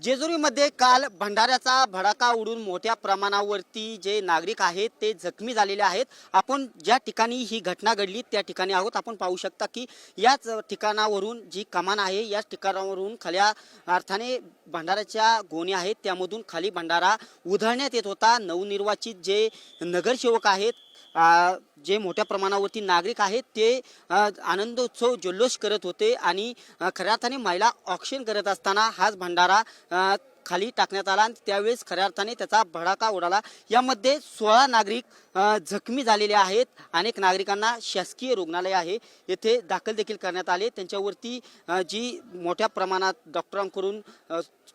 जेजुरीमध्ये काल भंडाऱ्याचा भडाका उडून मोठ्या प्रमाणावरती जे नागरिक आहेत ते जखमी झालेले आहेत। आपण ज्या ठिकाणी ही घटना घडली त्या ठिकाणी आहोत। आपण पाहू शकता की याच ठिकाणावरून जी कमान आहे याच ठिकाणावरून खऱ्या अर्थाने भंडाऱ्याच्या गोणी आहेत त्यामधून खाली भंडारा उधळण्यात येत होता। नवनिर्वाचित जे नगरसेवक आहेत जे मोठ्या प्रमाणावरती नागरिक आहेत ते आनंदोत्सव जल्लोष करत होते आणि खऱ्या अर्थाने महिला ऑक्शन करत असताना हाच भंडारा खाली टाकण्यात आला आणि त्यावेळेस खऱ्या अर्थाने त्याचा भडाका उडाला। यामध्ये 16 नागरिक जखमी झालेले आहेत। अनेक नागरिकांना शासकीय रुग्णालय आहे येथे दाखल देखील करण्यात आले। त्यांच्यावरती जी मोठ्या प्रमाणात डॉक्टरांकडून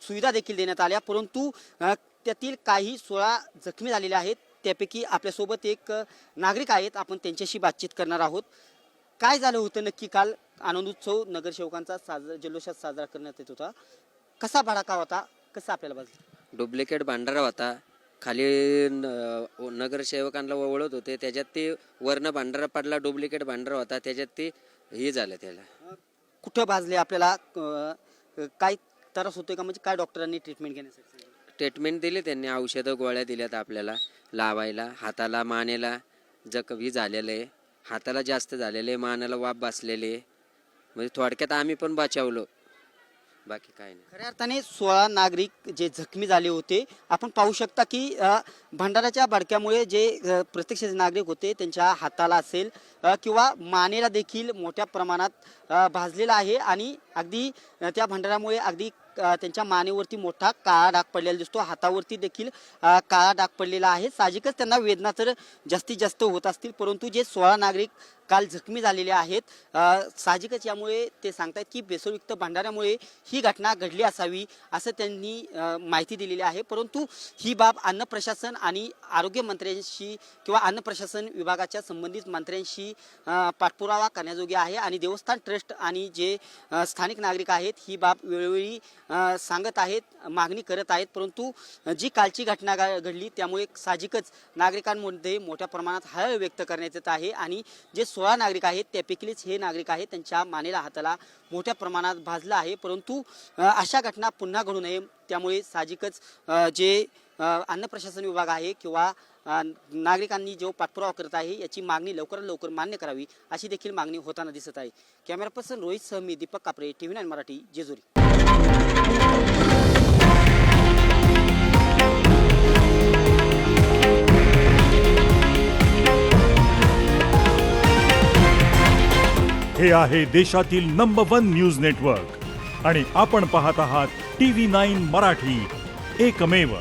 सुविधा देखील देण्यात आल्या, परंतु त्यातील काही 16 जखमी झालेले आहेत। त्यापैकी आपल्यासोबत एक नागरिक आहेत, आपण त्यांच्याशी बातचीत करणार आहोत। काय झालं होतं नक्की काल? आनंदोत्सव नगरसेवकांचा जल्लोषात साजरा करण्यात येत होता, कसा भडाका होता, कसं आपल्याला बघितलं? डुप्लिकेट भंडारा होता, खाली नगरसेवकांना ओवळत होते, त्याच्यात ते वर्ण भंडारा पडला, डुप्लिकेट भंडारा होता, त्याच्यात ते हे झालं। त्याला कुठं भाजले आपल्याला? काय त्रास होतोय का? म्हणजे काय डॉक्टरांनी ट्रीटमेंट घेण्यासाठी ट्रीटमेंट दिली त्यांनी, औषधं गोळ्या दिल्यात आपल्याला लावायला। हाताला मानेला जखमी झालेले, हाताला जास्त झालेले, मानेला वाफ बसलेले, म्हणजे थोडक्यात आम्ही पण बचावलो, बाकी काय नाही। खऱ्या अर्थाने 16 नागरिक जे जखमी झाले होते। आपण पाहू शकता की भंडाराच्या भडक्यामुळे जे प्रत्यक्ष नागरिक होते त्यांच्या हाताला असेल किंवा मानेला देखील मोठ्या प्रमाणात भाजलेला आहे आणि अगदी त्या भंडारामुळे अगदी त्यांच्या मानेवरती मोठा काळा डाग पडलेला दिसतो, हातावरती देखील काळा डाग पडलेला आहे। साहजिकच त्यांना वेदना तर जास्तीत जास्त होत असतील, परंतु जे 16 नागरिक काल जखमी झालेले आहेत साहजिकच यामुळे ते सांगतात की बेसुयुक्त भंडाऱ्यामुळे ही घटना घडली असावी असं त्यांनी माहिती दिलेली आहे। परंतु ही बाब अन्न प्रशासन आणि आरोग्य मंत्र्यांशी किंवा अन्न प्रशासन विभागाच्या संबंधित मंत्र्यांशी पाठपुरावा करण्याजोगी आहे आणि देवस्थान ट्रस्ट आणि जे स्थानिक नागरिक आहेत ही बाब वेळोवेळी सांगत आहेत, मागणी करत आहेत। परंतु जी कालची घटना घडली त्यामुळे साहजिकच नागरिकांमध्ये मोठ्या प्रमाणात हळहळ व्यक्त करण्यात येत आहे आणि जे 16 नागरिक आहेत त्यापैकीच हे नागरिक आहेत त्यांच्या मानेला हाताला मोठ्या प्रमाणात भाजला आहे। परंतु अशा घटना पुन्हा घडू नये त्यामुळे साहजिकच जे अन्न प्रशासन विभाग आहे किंवा नागरिकांनी जो पाठपुरावा करत आहे याची मागणी लवकरात लवकर मान्य करावी अशी देखील मागणी होताना दिसत आहे। कॅमेरा पर्सन रोहित सह मी दीपक कापरे, TV9 मराठी, जेजुरी। हे आहे देशातील नंबर 1 न्यूज नेटवर्क आणि आपण पाहत आहात TV9 मराठी, एकमेव।